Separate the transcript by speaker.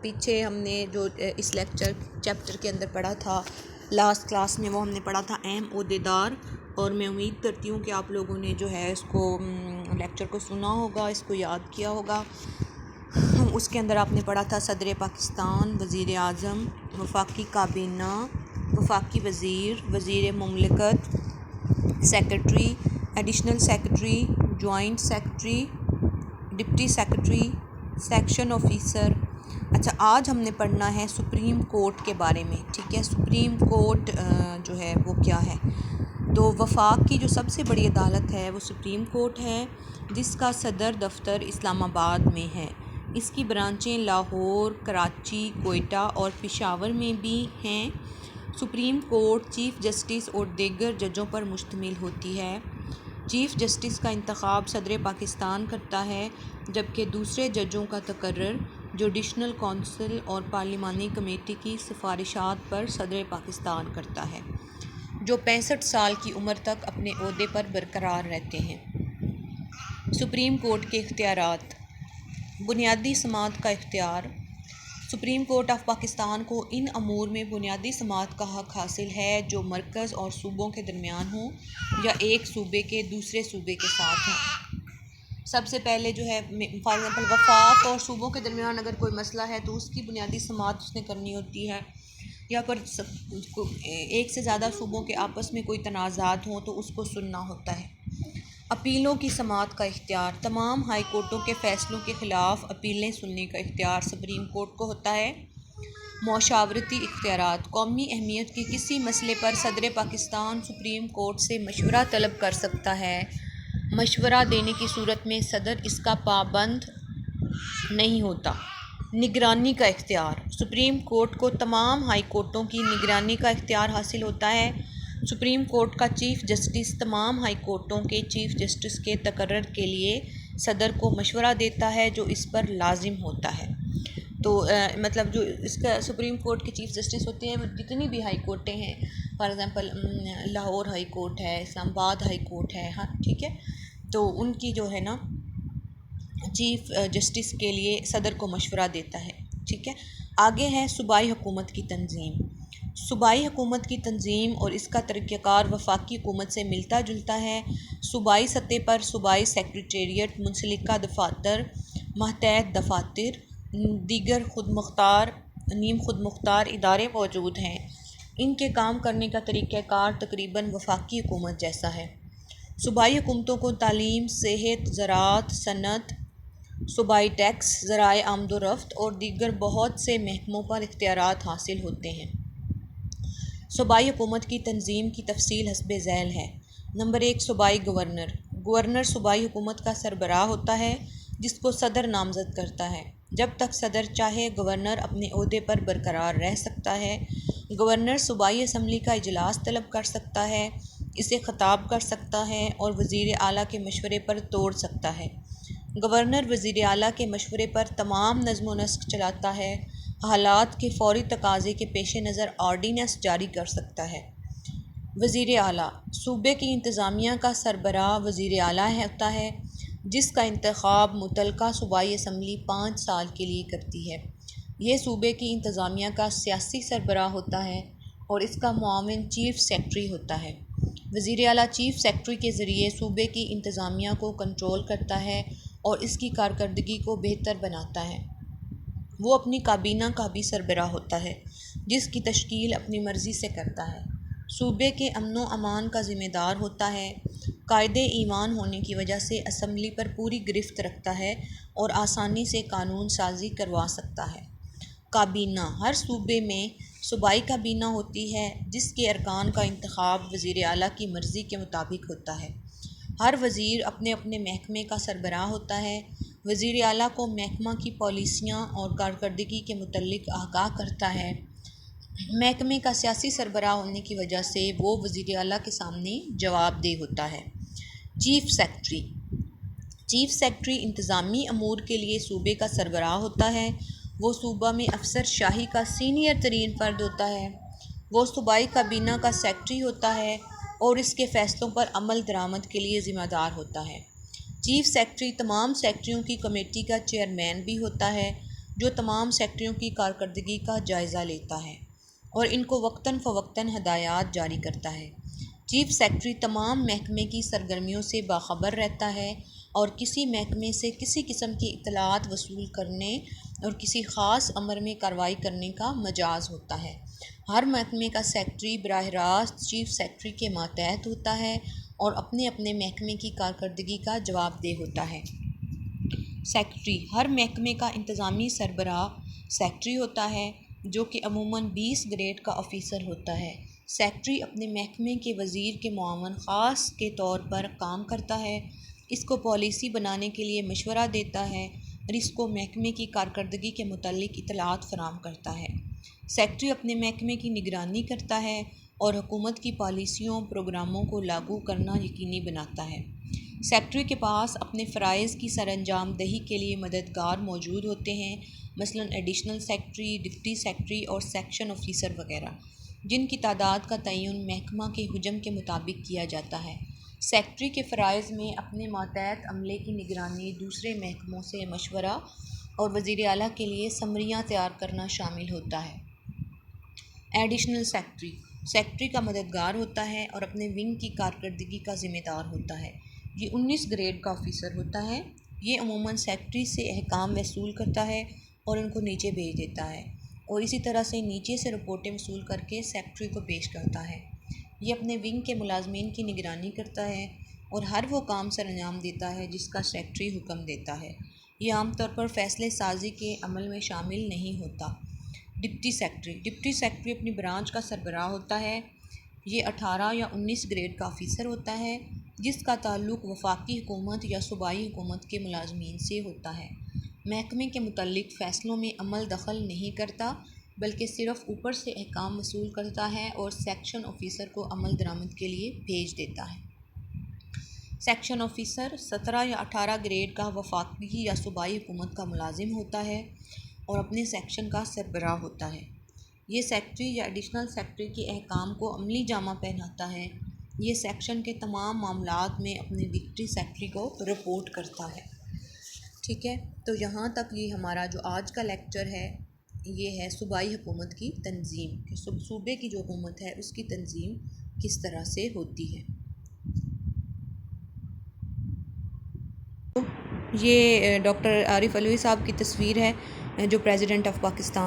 Speaker 1: پیچھے ہم نے جو اس چیپٹر کے اندر پڑھا تھا لاسٹ کلاس میں، وہ ہم نے پڑھا تھا اہم عہدیدار، اور میں امید کرتی ہوں کہ آپ لوگوں نے جو ہے اس کو لیکچر کو سنا ہوگا، اس کو یاد کیا ہوگا۔ اس کے اندر آپ نے پڑھا تھا صدر پاکستان، وزیر اعظم، وفاقی کابینہ، وفاقی وزیر، وزیر مملکت، secretary, additional secretary, joint secretary, deputy secretary, section officer. اچھا، آج ہم نے پڑھنا ہے سپریم کورٹ کے بارے میں، ٹھیک ہے۔ سپریم کورٹ جو ہے وہ کیا ہے؟ تو وفاق کی جو سب سے بڑی عدالت ہے وہ سپریم کورٹ ہے، جس کا صدر دفتر اسلام آباد میں ہے۔ اس کی برانچیں لاہور، کراچی، کوئٹہ اور پشاور میں بھی ہیں۔ سپریم کورٹ چیف جسٹس اور دیگر ججوں پر مشتمل ہوتی ہے۔ چیف جسٹس کا انتخاب صدر پاکستان کرتا ہے، جبکہ دوسرے ججوں کا تقرر جوڈیشل کونسل اور پارلیمانی کمیٹی کی سفارشات پر صدر پاکستان کرتا ہے، جو 65 سال کی عمر تک اپنے عہدے پر برقرار رہتے ہیں۔ سپریم کورٹ کے اختیارات۔ بنیادی سماعت کا اختیار۔ سپریم کورٹ آف پاکستان کو ان امور میں بنیادی سماعت کا حق حاصل ہے جو مرکز اور صوبوں کے درمیان ہوں یا ایک صوبے کے دوسرے صوبے کے ساتھ ہوں۔ سب سے پہلے جو ہے فار ایگزامپل وفاق اور صوبوں کے درمیان اگر کوئی مسئلہ ہے تو اس کی بنیادی سماعت اس نے کرنی ہوتی ہے، یا پر ایک سے زیادہ صوبوں کے آپس میں کوئی تنازعات ہوں تو اس کو سننا ہوتا ہے۔ اپیلوں کی سماعت کا اختیار۔ تمام ہائی کورٹوں کے فیصلوں کے خلاف اپیلیں سننے کا اختیار سپریم کورٹ کو ہوتا ہے۔ مشاورتی اختیارات۔ قومی اہمیت کے کسی مسئلے پر صدر پاکستان سپریم کورٹ سے مشورہ طلب کر سکتا ہے۔ مشورہ دینے کی صورت میں صدر اس کا پابند نہیں ہوتا۔ نگرانی کا اختیار۔ سپریم کورٹ کو تمام ہائی کورٹوں کی نگرانی کا اختیار حاصل ہوتا ہے۔ سپریم کورٹ کا چیف جسٹس تمام ہائی کورٹوں کے چیف جسٹس کے تقرر کے لیے صدر کو مشورہ دیتا ہے، جو اس پر لازم ہوتا ہے۔ تو مطلب جو اس کا سپریم کورٹ کے چیف جسٹس ہوتے ہیں، وہ جتنی بھی ہائی کورٹیں ہیں، for example Lahore high court ہے، اسلام آباد ہائی کورٹ ہے، ہاں ٹھیک ہے، تو ان کی جو ہے نا چیف جسٹس کے لیے صدر کو مشورہ دیتا ہے، ٹھیک ہے۔ آگے ہے صوبائی حکومت کی تنظیم۔ صوبائی حکومت کی تنظیم اور اس کا طریقہ کار وفاقی حکومت سے ملتا جلتا ہے۔ صوبائی سطح پر صوبائی سیکریٹریٹ، منسلکہ دفاتر، ماتحت دفاتر، دیگر خود مختار، نیم خود مختار ادارے موجود ہیں۔ ان کے کام کرنے کا طریقہ کار تقریباً وفاقی حکومت جیسا ہے۔ صوبائی حکومتوں کو تعلیم، صحت، زراعت، صنعت، صوبائی ٹیکس، ذرائع آمد و رفت اور دیگر بہت سے محکموں پر اختیارات حاصل ہوتے ہیں۔ صوبائی حکومت کی تنظیم کی تفصیل حسب ذیل ہے۔ نمبر 1، صوبائی گورنر۔ گورنر صوبائی حکومت کا سربراہ ہوتا ہے، جس کو صدر نامزد کرتا ہے۔ جب تک صدر چاہے گورنر اپنے عہدے پر برقرار رہ سکتا ہے۔ گورنر صوبائی اسمبلی کا اجلاس طلب کر سکتا ہے، اسے خطاب کر سکتا ہے اور وزیر اعلیٰ کے مشورے پر توڑ سکتا ہے۔ گورنر وزیر اعلیٰ کے مشورے پر تمام نظم و نسق چلاتا ہے، حالات کے فوری تقاضے کے پیش نظر آرڈیننس جاری کر سکتا ہے۔ وزیر اعلیٰ۔ صوبے کی انتظامیہ کا سربراہ وزیر اعلیٰ ہوتا ہے، جس کا انتخاب متعلقہ صوبائی اسمبلی 5 سال کے لیے کرتی ہے۔ یہ صوبے کی انتظامیہ کا سیاسی سربراہ ہوتا ہے اور اس کا معاون چیف سیکرٹری ہوتا ہے۔ وزیر اعلیٰ چیف سیکرٹری کے ذریعے صوبے کی انتظامیہ کو کنٹرول کرتا ہے اور اس کی کارکردگی کو بہتر بناتا ہے۔ وہ اپنی کابینہ کا بھی سربراہ ہوتا ہے، جس کی تشکیل اپنی مرضی سے کرتا ہے۔ صوبے کے امن و امان کا ذمہ دار ہوتا ہے۔ قائد ایوان ہونے کی وجہ سے اسمبلی پر پوری گرفت رکھتا ہے اور آسانی سے قانون سازی کروا سکتا ہے۔ کابینہ۔ ہر صوبے میں صوبائی کابینہ ہوتی ہے، جس کے ارکان کا انتخاب وزیر اعلیٰ کی مرضی کے مطابق ہوتا ہے۔ ہر وزیر اپنے اپنے محکمے کا سربراہ ہوتا ہے۔ وزیر اعلیٰ کو محکمہ کی پالیسیاں اور کارکردگی کے متعلق آگاہ کرتا ہے۔ محکمے کا سیاسی سربراہ ہونے کی وجہ سے وہ وزیر اعلیٰ کے سامنے جواب دہ ہوتا ہے۔ Chief secretary. چیف سیکرٹری انتظامی امور کے لیے صوبے کا سربراہ ہوتا ہے۔ وہ صوبہ میں افسر شاہی کا سینئر ترین فرد ہوتا ہے۔ وہ صوبائی کابینہ کا سیکرٹری ہوتا ہے اور اس کے فیصلوں پر عمل درآمد کے لیے ذمہ دار ہوتا ہے۔ چیف سیکرٹری تمام سیکرٹریوں کی کمیٹی کا چیئرمین بھی ہوتا ہے۔ جو تمام سیکٹریوں کی کارکردگی کا جائزہ لیتا ہے اور ان کو وقتاً فوقتاً ہدایات جاری کرتا ہے۔ چیف سیکرٹری تمام محکمے کی سرگرمیوں سے باخبر رہتا ہے اور کسی محکمے سے کسی قسم کی اطلاعات وصول کرنے اور کسی خاص امر میں کارروائی کرنے کا مجاز ہوتا ہے۔ ہر محکمے کا سیکرٹری براہ راست چیف سیکرٹری کے ماتحت ہوتا ہے اور اپنے اپنے محکمے کی کارکردگی کا جواب دہ ہوتا ہے۔ سیکرٹری ہر محکمے کا انتظامی سربراہ سیکرٹری ہوتا ہے، جو کہ عموماً 20 گریڈ کا آفیسر ہوتا ہے۔ سیکرٹری اپنے محکمے کے وزیر کے معاون خاص کے طور پر کام کرتا ہے، اس کو پالیسی بنانے کے لیے مشورہ دیتا ہے اور اس کو محکمے کی کارکردگی کے متعلق اطلاعات فراہم کرتا ہے۔ سیکرٹری اپنے محکمے کی نگرانی کرتا ہے اور حکومت کی پالیسیوں پروگراموں کو لاگو کرنا یقینی بناتا ہے۔ سیکرٹری کے پاس اپنے فرائض کی سر انجام دہی کے لیے مددگار موجود ہوتے ہیں، مثلاً ایڈیشنل سیکرٹری، ڈپٹی سیکرٹری اور سیکشن آفیسر وغیرہ، جن کی تعداد کا تعین محکمہ کے حجم کے مطابق کیا جاتا ہے۔ سیکرٹری کے فرائض میں اپنے ماتحت عملے کی نگرانی، دوسرے محکموں سے مشورہ اور وزیر اعلیٰ کے لیے سمریاں تیار کرنا شامل ہوتا ہے۔ ایڈیشنل سیکرٹری سیکرٹری کا مددگار ہوتا ہے اور اپنے ونگ کی کارکردگی کا ذمہ دار ہوتا ہے۔ یہ 19 گریڈ کا آفیسر ہوتا ہے۔ یہ عموماً سیکرٹری سے احکام وصول کرتا ہے اور ان کو نیچے بھیج دیتا ہے اور اسی طرح سے نیچے سے رپورٹیں وصول کر کے سیکرٹری کو پیش کرتا ہے۔ یہ اپنے ونگ کے ملازمین کی نگرانی کرتا ہے اور ہر وہ کام سر انجام دیتا ہے جس کا سیکرٹری حکم دیتا ہے۔ یہ عام طور پر فیصلے سازی کے عمل میں شامل نہیں ہوتا۔ ڈپٹی سیکرٹری اپنی برانچ کا سربراہ ہوتا ہے۔ یہ 18 یا 19 گریڈ کا آفیسر ہوتا ہے جس کا تعلق وفاقی حکومت یا صوبائی حکومت کے ملازمین سے ہوتا ہے۔ محکمے کے متعلق فیصلوں میں عمل دخل نہیں کرتا بلکہ صرف اوپر سے احکام وصول کرتا ہے اور سیکشن آفیسر کو عمل درآمد کے لیے بھیج دیتا ہے۔ سیکشن آفیسر 17 یا 18 گریڈ کا وفاقی یا صوبائی حکومت کا ملازم ہوتا ہے اور اپنے سیکشن کا سربراہ ہوتا ہے۔ یہ سیکرٹری یا ایڈیشنل سیکرٹری کے احکام کو عملی جامہ پہناتا ہے۔ یہ سیکشن کے تمام معاملات میں اپنے ڈپٹی سیکرٹری کو رپورٹ کرتا ہے۔ ٹھیک ہے، تو یہاں تک یہ ہمارا جو آج کا لیکچر ہے یہ ہے صوبائی حکومت کی تنظیم، کہ صوبے کی جو حکومت ہے اس کی تنظیم کس طرح سے ہوتی ہے۔ یہ ڈاکٹر عارف علوی صاحب کی تصویر ہے جو پریزیڈنٹ آف پاکستان